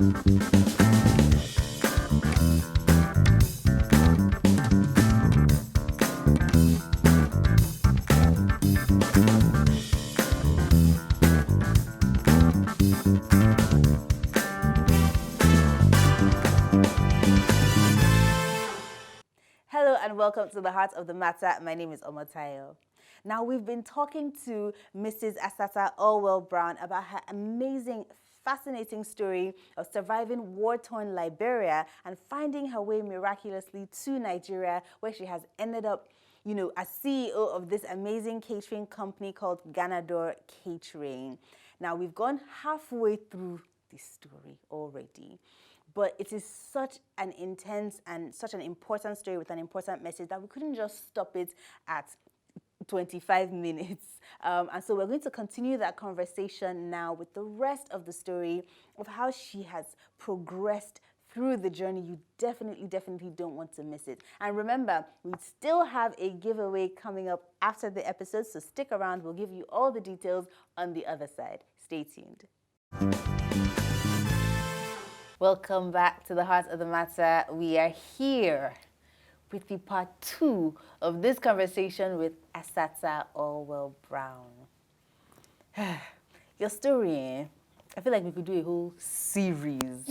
Hello and welcome to the Heart of the Matter. My name is Omotayo. Now, we've been talking to Mrs. Asatta Allwell-Brown about her amazing, fascinating story of surviving war-torn Liberia and finding her way miraculously to Nigeria, where she has ended up, as CEO of this amazing catering company called Ganador Catering. Now, we've gone halfway through this story already. But it is such an intense and such an important story with an important message that we couldn't just stop it at 25 minutes. And so we're going to continue that conversation now with the rest of the story of how she has progressed through the journey. You definitely don't want to miss it. And remember, we still have a giveaway coming up after the episode, so stick around. We'll give you all the details on the other side. Stay tuned. Welcome back to the Heart of the Matter. We are here with the part 2 of this conversation with Asatta Allwell-Brown. Your story, I feel like we could do a whole series,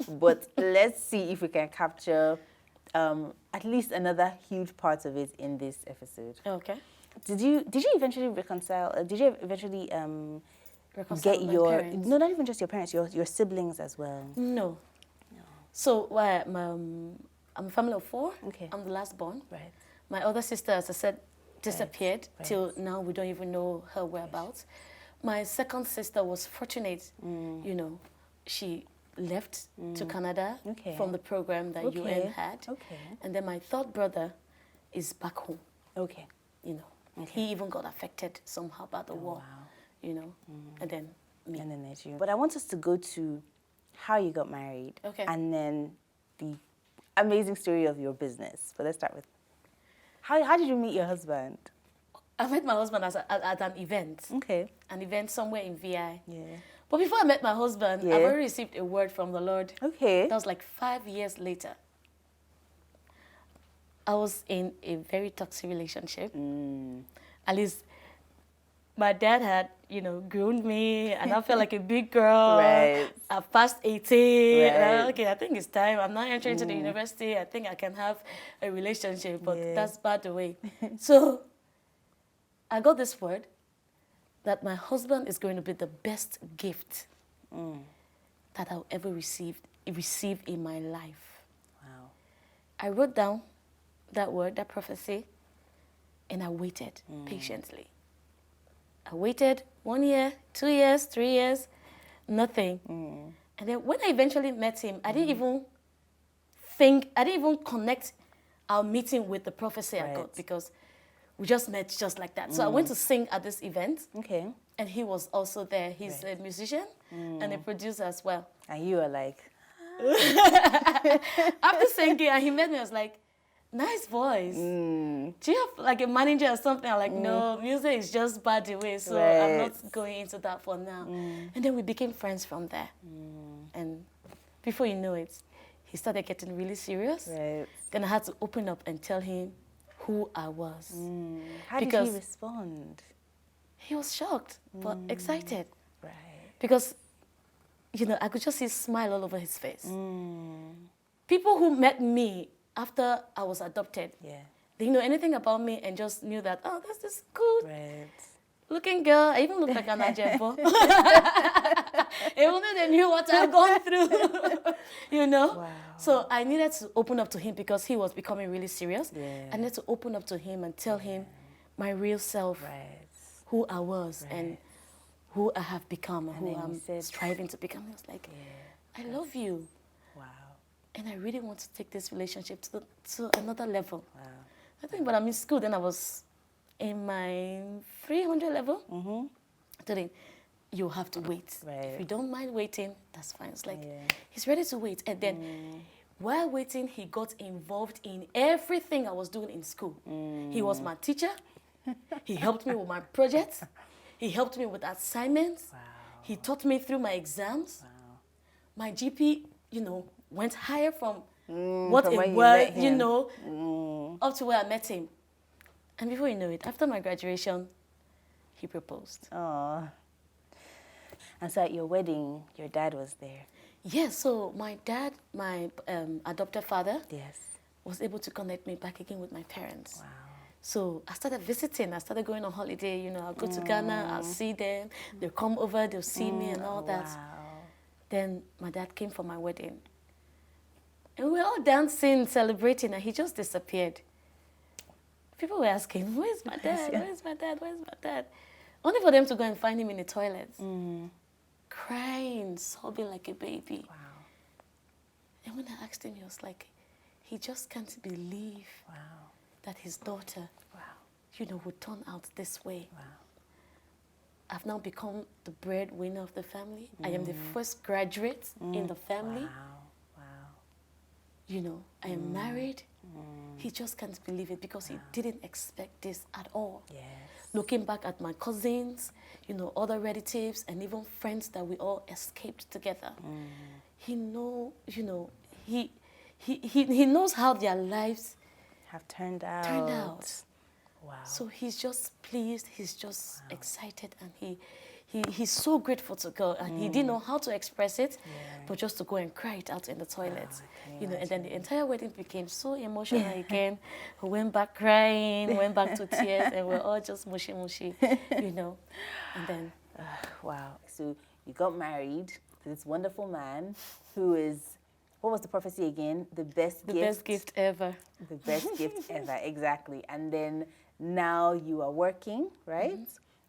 but let's see if we can capture at least another huge part of it in this episode. Okay. Did you eventually reconcile? Did you eventually Reconcile get with my your parents? no, not even just your parents, your siblings as well? No. So I'm a family of 4. Okay. I'm the last born. Right. My other sister, as I said, disappeared Right. till now. We don't even know her whereabouts. My second sister was fortunate. She left to Canada from the program that UN had. Okay. And then my third brother is back home. Okay. He even got affected somehow by the war. Wow. And then me. And then there's you. But I want us to go to how you got married. Okay. And then the amazing story of your business. But let's start with, how did you meet your husband? I met my husband at an event. Okay. An event somewhere in VI. Yeah. But before I met my husband, I've already received a word from the Lord. Okay. That was like 5 years later. I was in a very toxic relationship. At least my dad had, groomed me, and I felt like a big girl. Right. I passed 18. Right. And okay, I think it's time. I'm not entering into the university. I think I can have a relationship, but that's bad the way. So I got this word that my husband is going to be the best gift that I'll ever receive in my life. Wow. I wrote down that word, that prophecy, and I waited patiently. I waited 1 year, 2 years, 3 years, nothing. And then when I eventually met him, I didn't even connect our meeting with the prophecy I got, because we just met just like that. So I went to sing at this event. Okay. And he was also there. He's a musician and a producer as well. And you were like, After singing, and he met me, I was like, nice voice. Do you have like a manager or something? I'm like, no, music is just bad the way, so I'm not going into that for now. And then we became friends from there. And before you know it, he started getting really serious. Right. Then I had to open up and tell him who I was. How did he respond? He was shocked, but excited. Right. Because, I could just see a smile all over his face. People who met me after I was adopted, they didn't know anything about me and just knew that, oh, that's this good looking girl. I even looked like an Ajebo. Even though they knew what I've gone through, Wow. So I needed to open up to him because he was becoming really serious. I needed to open up to him and tell him my real self, who I was and who I have become and who I'm striving to become. He was like, I love you. Wow. And I really want to take this relationship to another level. Wow. I think when I'm in school, then I was in my 300 level. I told him, you have to wait. If you don't mind waiting, that's fine. It's like, he's ready to wait. And then while waiting, he got involved in everything I was doing in school. He was my teacher. He helped me with my projects. He helped me with assignments. He taught me through my exams. my GP, went higher from what from it when you was, met him. up to where I met him. And before you know it, after my graduation, he proposed. Oh. And so at your wedding, your dad was there. Yes, so my dad, my adopted father, Yes. was able to connect me back again with my parents. Wow. So I started visiting. I started going on holiday. I'll go to Ghana. I'll see them. They'll come over. They'll see me and all that. Wow. Then my dad came for my wedding. And we were all dancing, celebrating, and he just disappeared. People were asking, where's my dad? Where's my dad? Where's my dad? Only for them to go and find him in the toilet. Crying, sobbing like a baby. Wow. And when I asked him, he was like, he just can't believe that his daughter, would turn out this way. Wow. I've now become the breadwinner of the family. I am the first graduate in the family. Wow. I am married. He just can't believe it because he didn't expect this at all. Yes. Looking back at my cousins, other relatives, and even friends that we all escaped together, he knows how their lives have turned out. Wow. So he's just pleased. He's just excited, and he's so grateful to God, and he didn't know how to express it, but just to go and cry it out in the toilet, and then the entire wedding became so emotional again. We went back crying, went back to tears, and we're all just mushy, and then. Wow. So you got married to this wonderful man who is, what was the prophecy again? The best gift ever. The best gift ever, exactly. And then now you are working, right?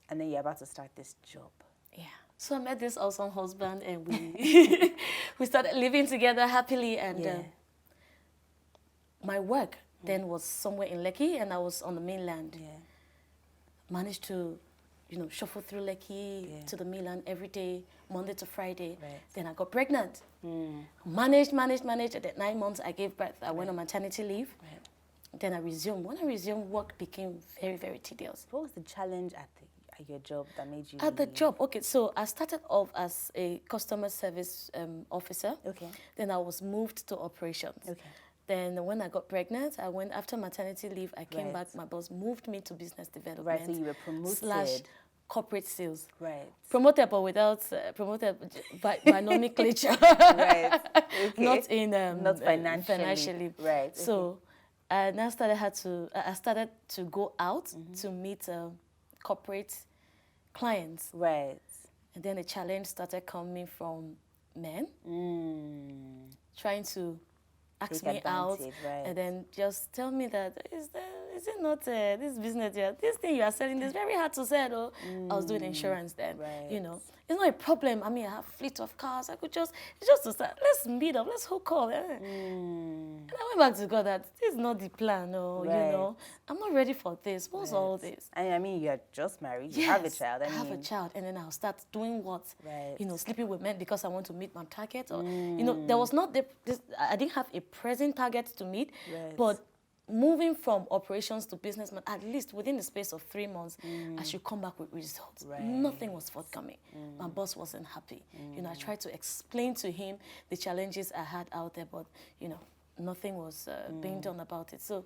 And then you're about to start this job. Yeah. So I met this awesome husband, and we we started living together happily. And my work then was somewhere in Lekki, and I was on the mainland. Yeah. Managed to, shuffle through Lekki to the mainland every day, Monday to Friday. Right. Then I got pregnant. Managed. At 9 months, I gave birth. I went on maternity leave. Right. Then I resumed. When I resumed, work became very, very tedious. What was the challenge at your job that made you At the job, okay, so I started off as a customer service officer. Okay. Then I was moved to operations. Okay. Then when I got pregnant, I went after maternity leave. I came back. My boss moved me to business development. Right, so you were promoted. / corporate sales. Right. Promoted, but without promoted by nomenclature. Right. Okay. Not in not financially. Right. Okay. So I now started to go out to meet corporate clients. Right. And then the challenge started coming from men trying to ask me out, right. and then just tell me that is it not this business here? This thing you are selling is very hard to sell. I was doing insurance then. Right. It's not a problem. I mean, I have a fleet of cars. I could it's just to start. Let's meet up. Let's hook up. And I went back to God that this is not the plan. Right. I'm not ready for this. What's all this? And I mean, you are just married. You Yes, have a child. I have a child, and then I'll start doing what? Right. Sleeping with men because I want to meet my target. Or there was not I didn't have a present target to meet, Right. but moving from operations to businessman, at least within the space of 3 months, I should come back with results. Right. Nothing was forthcoming. My boss wasn't happy. I tried to explain to him the challenges I had out there, but nothing was being done about it. So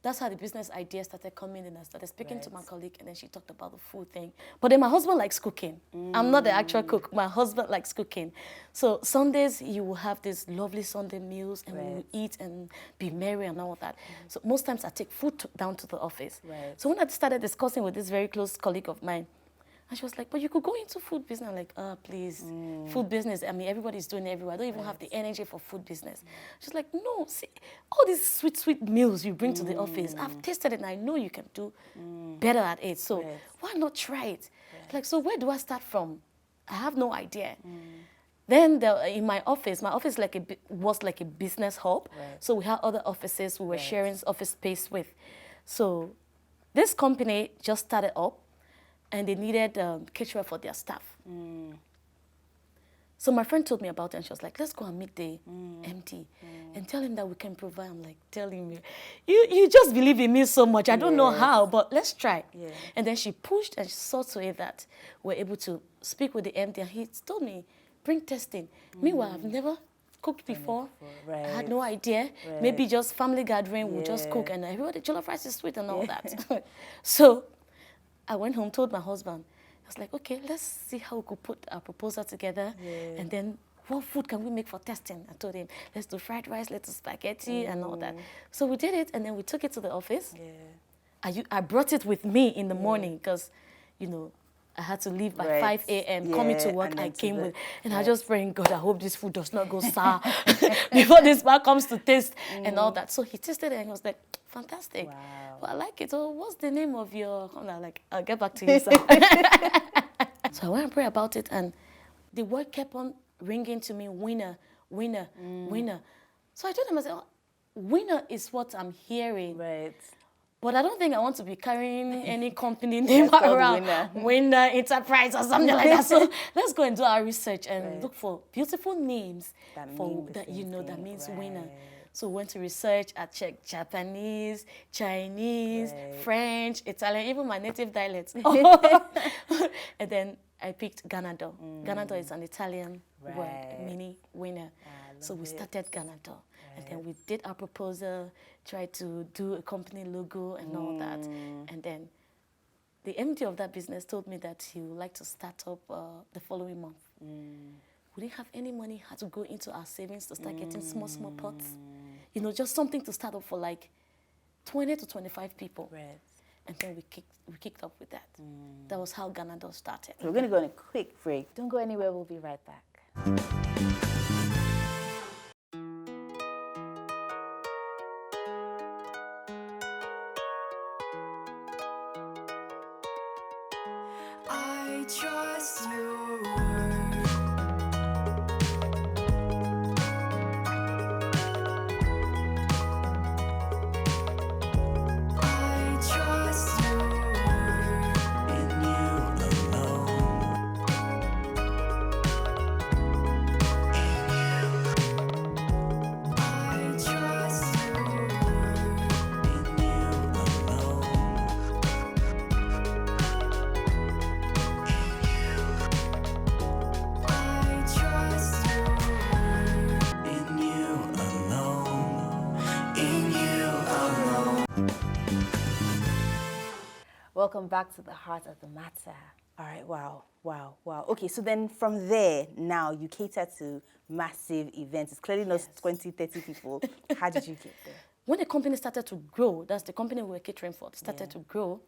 that's how the business idea started coming in. I started speaking to my colleague, and then she talked about the food thing. But then my husband likes cooking. I'm not the actual cook. My husband likes cooking. So Sundays, you will have these lovely Sunday meals, and we will eat and be merry and all that. So most times I take food down to the office. Right. So when I started discussing with this very close colleague of mine, and she was like, but you could go into food business. I'm like, please, food business. I mean, everybody's doing it everywhere. I don't even have the energy for food business. She's like, no, see, all these sweet, sweet meals you bring to the office, I've tasted it and I know you can do better at it. So why not try it? Like, so where do I start from? I have no idea. Then in my office was like a business hub. Right. So we had other offices we were sharing office space with. So this company just started up, and they needed caterer for their staff. So my friend told me about it, and she was like, let's go and meet the MD and tell him that we can provide. I'm like, telling me, you just believe in me so much. I don't know how, but let's try. And then she pushed and she saw to it that we're able to speak with the MD, and he told me, bring testing. Meanwhile, I've never cooked before. Right. I had no idea. Right. Maybe just family gathering, we'll just cook, and everybody, jollof rice is sweet and all that. So I went home, told my husband. I was like, okay, let's see how we could put our proposal together, and then what food can we make for testing? I told him, let's do fried rice, let's do spaghetti and all that. So we did it, and then we took it to the office. I brought it with me in the morning because, you know, I had to leave by 5 a.m. Coming to work, I came with, and I just praying, God, I hope this food does not go sour before this man comes to taste and all that. So he tasted it and he was like, fantastic. Wow. Well, I like it. So what's the name of your, I'm like, I'll get back to you, sir. So I went and prayed about it, and the word kept on ringing to me, winner, winner, winner. So I told him, I said, oh, winner is what I'm hearing. Right. But I don't think I want to be carrying any company name around. Winner Enterprise or something like that. So let's go and do our research and look for beautiful names that means winner. So we went to research. I checked Japanese, Chinese, French, Italian, even my native dialects. And then I picked Ganado. Ganado is an Italian word, meaning winner. So we started Ganado. And then we did our proposal, tried to do a company logo and all that. And then the MD of that business told me that he would like to start up the following month. We didn't have any money, had to go into our savings to start getting small pots. You know, just something to start up for like 20 to 25 people. Right. And then we kicked up with that. That was how Ganado started. We're going to go on a quick break. Don't go anywhere, we'll be right back. I trust your Welcome back to the heart of the matter. All right, wow. Okay, so then from there, now you cater to massive events. It's clearly not 20, 30 people. How did you get there? When the company started to grow, that's the company we were catering for, started to grow,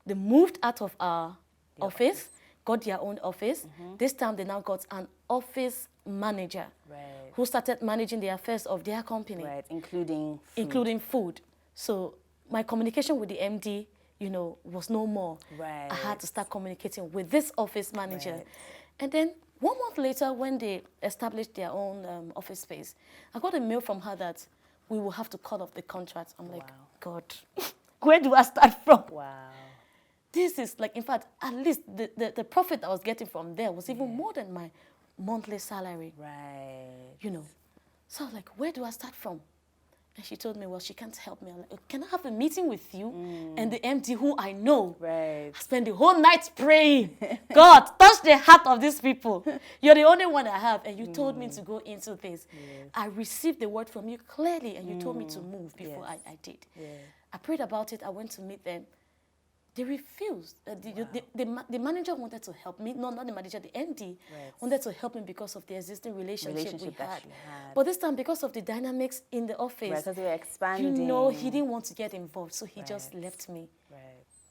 they moved out of our office, got their own office. This time they now got an office manager who started managing the affairs of their company. Right, including food. Including food. So my communication with the MD, you know, was no more. Right. I had to start communicating with this office manager. Right. And then 1 month later, when they established their own office space, I got a mail from her that we will have to cut off the contract. I'm like, God, where do I start from? Wow. This is like, in fact, at least the profit I was getting from there was even more than my monthly salary. Right. You know. So I was like, where do I start from? And she told me, well, she can't help me. I'm like, can I have a meeting with you and the MD who I know? Right. I spent the whole night praying. God, touch the heart of these people. You're the only one I have. And you told me to go into this. Yes. I received the word from you clearly, and you told me to move before I did. Yeah. I prayed about it. I went to meet them. They refused. The manager wanted to help me. No, not the manager, the MD wanted to help me because of the existing relationship we had. But this time, because of the dynamics in the office, because they were expanding. You know, he didn't want to get involved, so he just left me.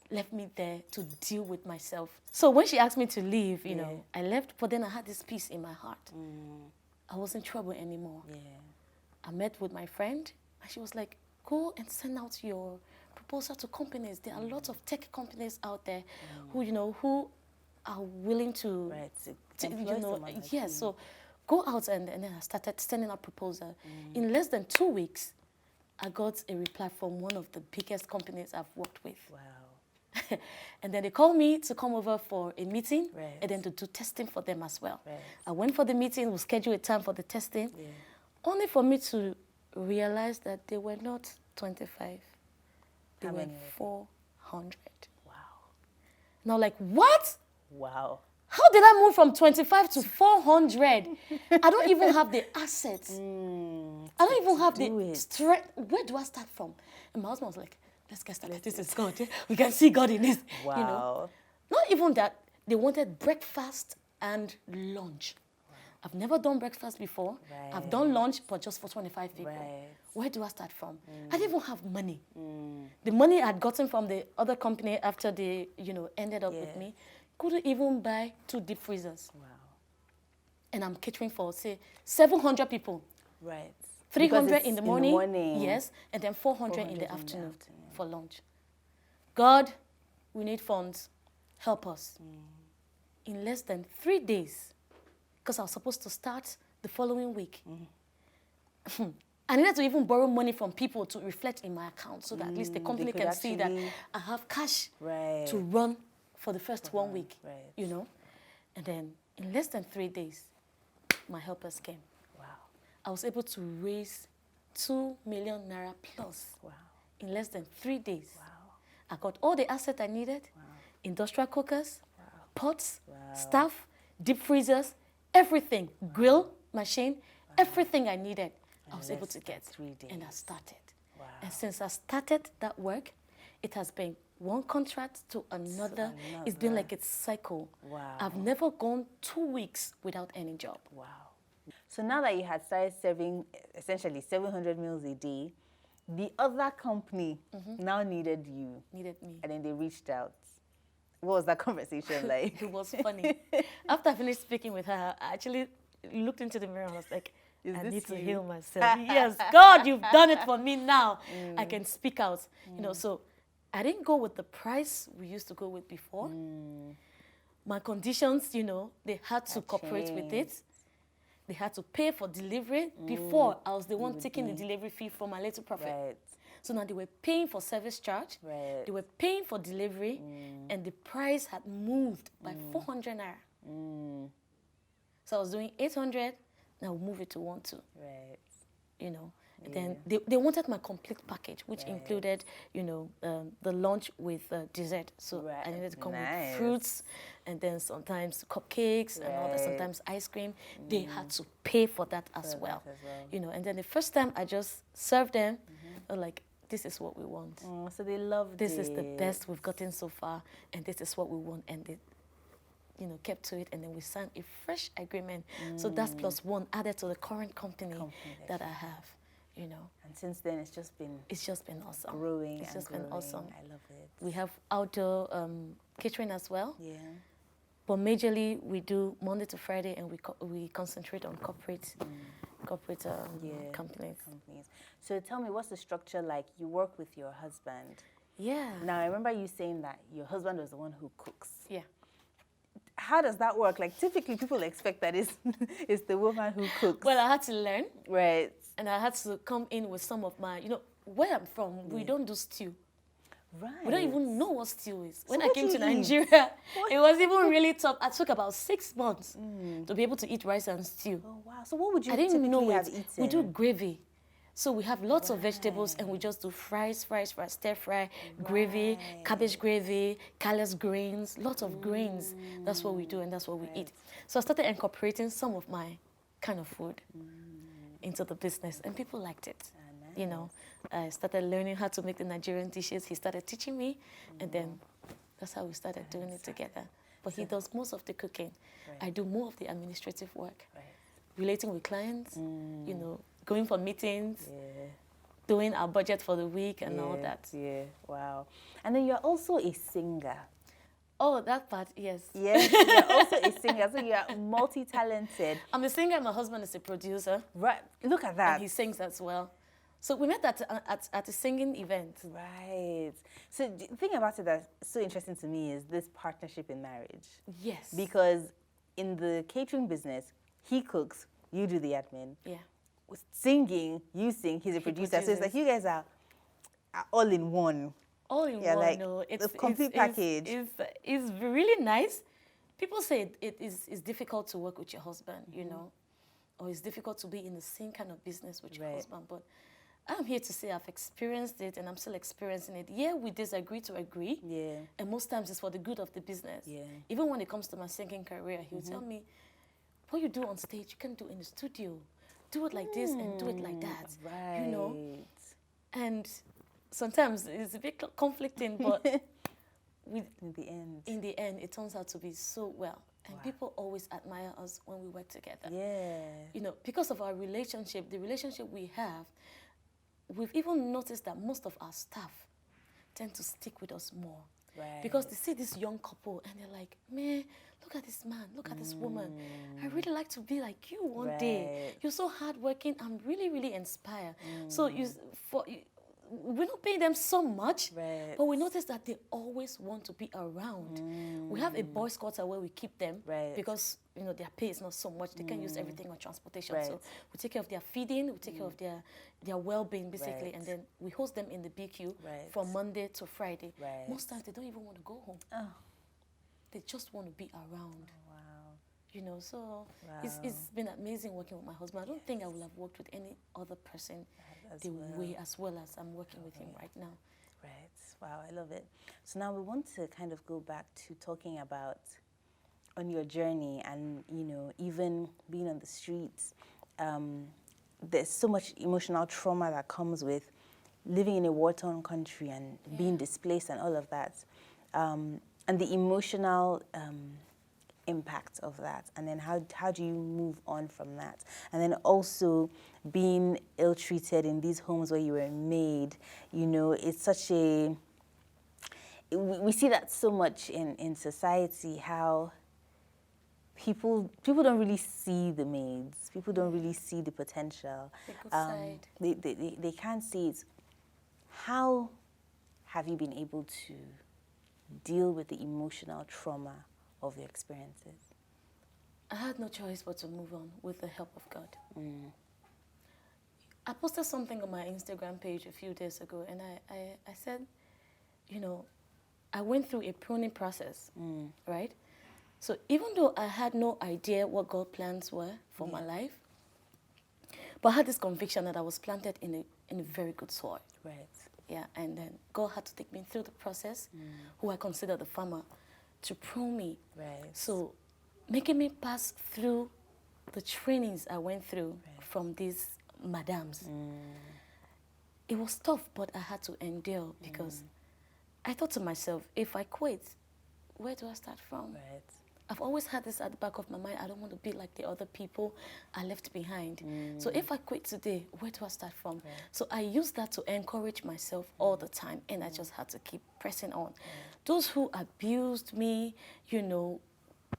Left me there to deal with myself. So when she asked me to leave, you know, I left, but then I had this peace in my heart. I wasn't in trouble anymore. I met with my friend, and she was like, go and send out your proposal to companies. There are lots of tech companies out there who, you know, who are willing to, you know, so go out and then I started sending out proposal. In less than 2 weeks, I got a reply from one of the biggest companies I've worked with. Wow. And then they called me to come over for a meeting and then to do testing for them as well. I went for the meeting, we scheduled a time for the testing, only for me to realize that they were not 25. They were 400. Wow. Now, like, what? Wow. How did I move from 25 to 400? I don't even have the assets. I don't even have the strength. Where do I start from? And my husband was like, let's get started. This is God. We can see God in this. Wow. You know? Not even that. They wanted breakfast and lunch. Wow. I've never done breakfast before. Right. I've done lunch, but just for 25 people. Right. Where do I start from? I didn't even have money. The money I'd gotten from the other company after they, ended up with me, couldn't even buy 2 deep freezers. Wow. And I'm catering for, say, 700 people. Right. 300 in the morning. Yes, and then 400 in the afternoon for lunch. God, we need funds. Help us. In less than 3 days, because I was supposed to start the following week, I needed to even borrow money from people to reflect in my account so that at least the company can see that I have cash to run for the first 1 week, And then in less than 3 days, my helpers came. Wow. I was able to raise 2 million naira plus in less than 3 days. Wow. I got all the assets I needed, industrial cookers, pots, staff, deep freezers, everything, grill machine, everything I needed, I was able to get. 3 days. And I started. Wow. And since I started that work, it has been one contract to another. It's been like a cycle. Wow. I've never gone 2 weeks without any job. Wow. So now that you had started serving essentially 700 meals a day, the other company now needed you. Needed me. And then they reached out. What was that conversation like? It was funny. After I finished speaking with her, I actually looked into the mirror and was like, I need to heal myself. Yes, God, you've done it for me now. I can speak out. So I didn't go with the price we used to go with before. My conditions, they had to cooperate with it. They had to pay for delivery. Before, I was the one taking the delivery fee for my little profit. Right. So now they were paying for service charge. Right. They were paying for delivery. And the price had moved by 400 naira. So I was doing 800. Now we'll move it to 1-2. Right. And then they wanted my complete package, which included, the lunch with dessert. So I needed to come with fruits, and then sometimes cupcakes and all that, sometimes ice cream. They had to pay for that as well. And then the first time I just served them, they were like, this is what we want. So they loved this is the best we've gotten so far, and this is what we want. And they kept to it, and then we signed a fresh agreement. So that's +1 added to the current company that I have. And since then, it's just been awesome. Growing. It's just been awesome. I love it. We have outdoor catering as well. Yeah. But majorly, we do Monday to Friday, and we concentrate on corporate companies. So tell me, what's the structure like? You work with your husband. Yeah. Now, I remember you saying that your husband was the one who cooks. Yeah. How does that work? Like, typically, people expect that it's the woman who cooks. Well, I had to learn. Right. And I had to come in with some of my, where I'm from, we don't do stew. Right. We don't even know what stew is. When I came to Nigeria, it was even really tough. I took about 6 months to be able to eat rice and stew. Oh, wow. So what would you have eaten? We do gravy. So we have lots of vegetables, and we just do fries, stir fry, gravy, cabbage gravy, callous grains, lots of grains. That's what we do, and that's what we eat. So I started incorporating some of my kind of food into the business, and people liked it. Nice. I started learning how to make the Nigerian dishes. He started teaching me, and then that's how we started doing it together. But he does most of the cooking. I do more of the administrative work, relating with clients, going for meetings, doing our budget for the week and all that. Yeah, wow. And then you're also a singer. Oh, that part, yes. Yes, you're also a singer, so you're multi-talented. I'm a singer, my husband is a producer. Right, look at that. And he sings as well. So we met at a singing event. Right. So the thing about it that's so interesting to me is this partnership in marriage. Yes. Because in the catering business, he cooks, you do the admin. Yeah. With singing, you sing, he's a producer. So it's like you guys are all in one. All in one, like no. It's a complete package. It's really nice. People say it's difficult to work with your husband, or it's difficult to be in the same kind of business with your husband. But I'm here to say I've experienced it and I'm still experiencing it. Yeah, we disagree to agree. Yeah. And most times it's for the good of the business. Yeah. Even when it comes to my singing career, he'll tell me, what you do on stage, you can do in the studio. Do it like this and do it like that. Right. You know? And sometimes it's a bit conflicting, but in the end, it turns out to be so well. And people always admire us when we work together. Yeah. You know, because of our relationship, the relationship we have, we've even noticed that most of our staff tend to stick with us more. Right. Because they see this young couple and they're like, man, look at this man, look at this woman. I really like to be like you one day. You're so hardworking. I'm really, really inspired. So we're not paying them so much, but we notice that they always want to be around. We have a boys' quarter where we keep them because you know their pay is not so much. They can use everything on transportation. So we take care of their feeding, we take care of their well-being basically, and then we host them in the BQ from Monday to Friday. Most times they don't even want to go home. They just want to be around. You know, so it's been amazing working with my husband. I don't think I would have worked with any other person way as well as I'm working with him right now. Right. Wow, I love it. So now we want to kind of go back to talking about on your journey and, you know, even being on the streets. There's so much emotional trauma that comes with living in a war-torn country and being displaced and all of that. And the emotional impact of that, and then how do you move on from that? And then also being ill-treated in these homes where you were made, you know, it's such a, we see that so much in society, how people don't really see the maids, people don't really see the potential. They can't see it. How have you been able to deal with the emotional trauma of your experiences? I had no choice but to move on with the help of God. I posted something on my Instagram page a few days ago, and I said, you know, I went through a pruning process, right? So even though I had no idea what God's plans were for my life, but I had this conviction that I was planted in a very good soil. Right. Yeah, and then God had to take me through the process, who I consider the farmer, to prune me. Right. So making me pass through the trainings I went through from these madams. It was tough, but I had to endure because I thought to myself, if I quit, where do I start from? Right. I've always had this at the back of my mind. I don't want to be like the other people I left behind. So if I quit today, where do I start from? Right. So I used that to encourage myself all the time, and I just had to keep pressing on. Those who abused me, you know,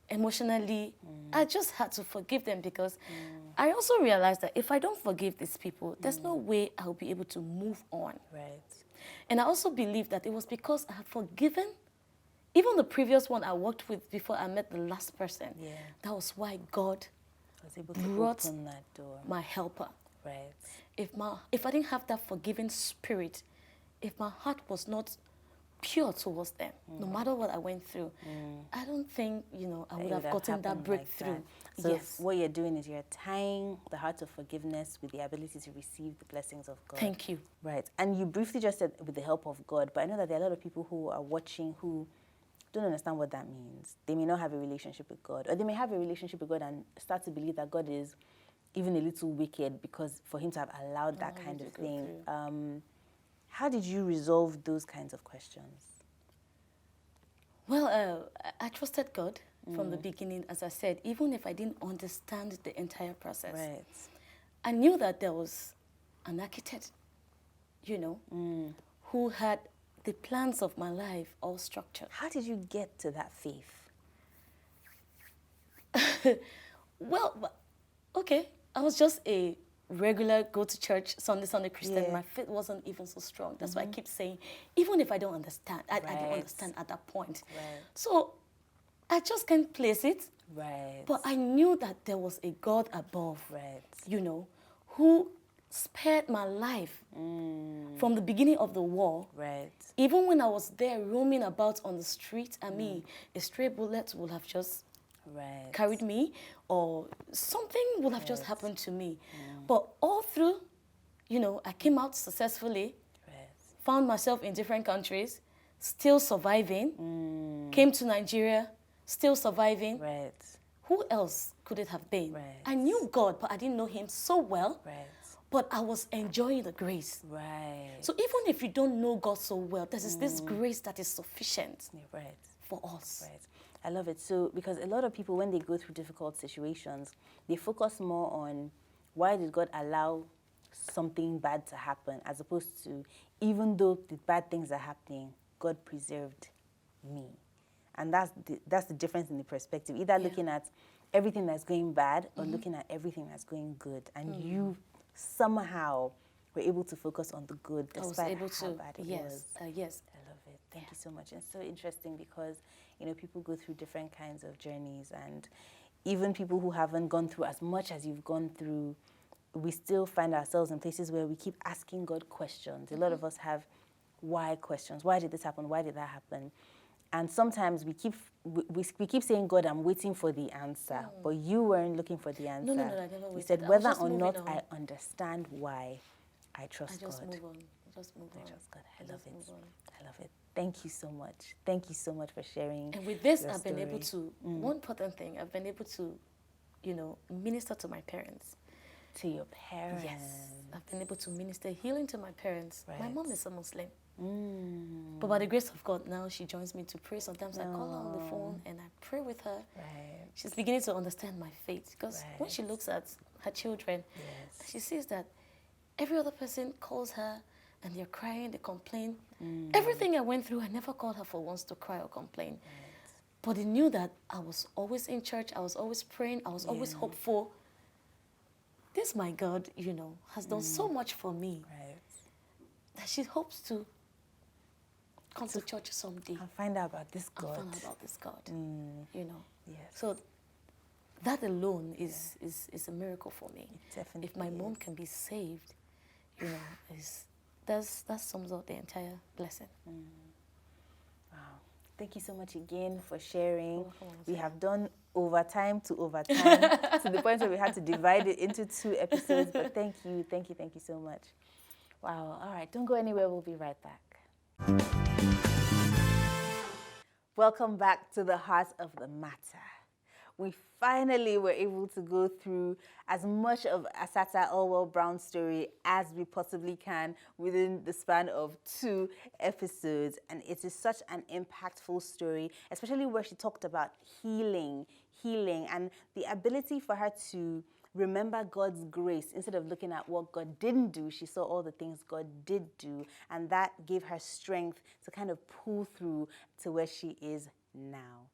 emotionally, I just had to forgive them because I also realized that if I don't forgive these people, there's no way I'll be able to move on. Right. And I also believe that it was because I had forgiven even the previous one I worked with before I met the last person. That was why God was able to brought open that door. My helper. Right. If I didn't have that forgiving spirit, if my heart was not pure towards them, no matter what I went through, I don't think, you know, I would have gotten that breakthrough. Like that. So what you're doing is you're tying the heart of forgiveness with the ability to receive the blessings of God. Thank you. Right. And you briefly just said with the help of God, but I know that there are a lot of people who are watching who don't understand what that means. They may not have a relationship with God, or they may have a relationship with God and start to believe that God is even a little wicked because for him to have allowed that kind of thing. How did you resolve those kinds of questions? Well, I trusted God from the beginning, as I said, even if I didn't understand the entire process. Right. I knew that there was an architect, you know, who had the plans of my life all structured. How did you get to that faith? Well, okay, I was just a regular go-to-church Sunday Christian. My faith wasn't even so strong. That's why I keep saying, even if I don't understand, I don't understand at that point. Right. So I just can't place it. Right. But I knew that there was a God above, right. you know, who spared my life from the beginning of the war. Right. Even when I was there roaming about on the street, I mean, a stray bullet would have just carried me, or something would have just happened to me. But all through, I came out successfully, Right. found myself in different countries, still surviving, came to Nigeria, still surviving. Right. Who else could it have been? Right. I knew God, but I didn't know him so well. Right. But I was enjoying the grace. Right. So even if you don't know God so well, there is this grace that is sufficient Right. for us. Right. I love it. So, because a lot of people, when they go through difficult situations, they focus more on why did God allow something bad to happen, as opposed to, even though the bad things are happening, God preserved me. And that's the difference in the perspective. Either looking at everything that's going bad or looking at everything that's going good. And you somehow were able to focus on the good despite how bad it was. Yes. I love it. Thank you so much. It's so interesting because, people go through different kinds of journeys, and even people who haven't gone through as much as you've gone through, we still find ourselves in places where we keep asking God questions. A lot of us have why questions. Why did this happen? Why did that happen? And sometimes we keep saying, God, I'm waiting for the answer. But you weren't looking for the answer. No, I never waited. You said, whether or not I understand why, I trust God. I just move on. I just move on. I trust God. I love it. I love it. Thank you so much. Thank you so much for sharing. And with this, your I've been story. able to, one important thing, I've been able to, minister to my parents. To your parents. Yes. I've been able to minister healing to my parents. Right. My mom is a Muslim. But by the grace of God, now she joins me to pray. Sometimes I call her on the phone and I pray with her. Right. She's beginning to understand my faith, because when she looks at her children, she sees that every other person calls her and they're crying, they complain. Everything I went through, I never called her for once to cry or complain. But he knew that I was always in church, I was always praying, I was always hopeful. This, my God, has done so much for me that she hopes to come to church someday. And find out about this God. And find out about this God. Yes. So that alone is a miracle for me. It definitely if my mom can be saved, that sums up the entire blessing. Wow. Thank you so much again for sharing. Welcome. We have done overtime to overtime to the point where we had to divide it into 2 episodes. But thank you so much. Wow. All right. Don't go anywhere. We'll be right back. Welcome back to the heart of the matter. We finally were able to go through as much of Asatta Allwell-Brown's story as we possibly can within the span of 2 episodes. And it is such an impactful story, especially where she talked about healing, and the ability for her to remember God's grace instead of looking at what God didn't do. She saw all the things God did do, and that gave her strength to kind of pull through to where she is now.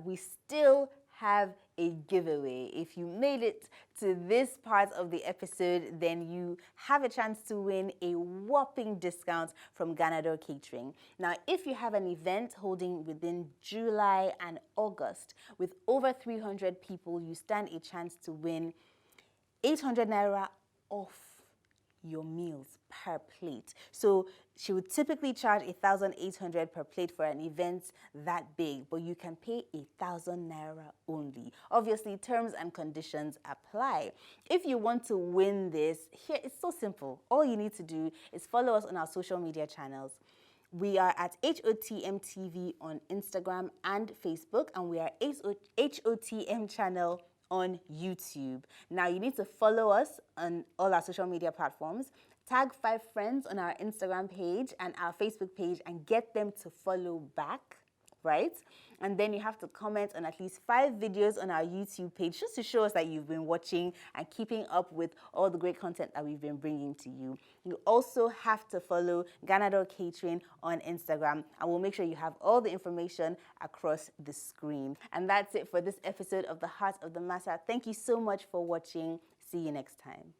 We still have a giveaway. If you made it to this part of the episode, then you have a chance to win a whopping discount from Ganador Catering. Now, if you have an event holding within July and August with over 300 people, you stand a chance to win 800 Naira off your meals per plate. So she would typically charge 1,800 per plate for an event that big, but you can pay 1,000 Naira only. Obviously, terms and conditions apply. If you want to win this, here it's so simple. All you need to do is follow us on our social media channels. We are at HOTM TV on Instagram and Facebook, and we are HOTM channel on YouTube. Now, you need to follow us on all our social media platforms, tag 5 friends on our Instagram page and our Facebook page, and get them to follow back, right? And then you have to comment on at least 5 videos on our YouTube page, just to show us that you've been watching and keeping up with all the great content that we've been bringing to you. You also have to follow Ganador Catering on Instagram, and we'll make sure you have all the information across the screen. And that's it for this episode of The Heart of the Matter. Thank you so much for watching. See you next time.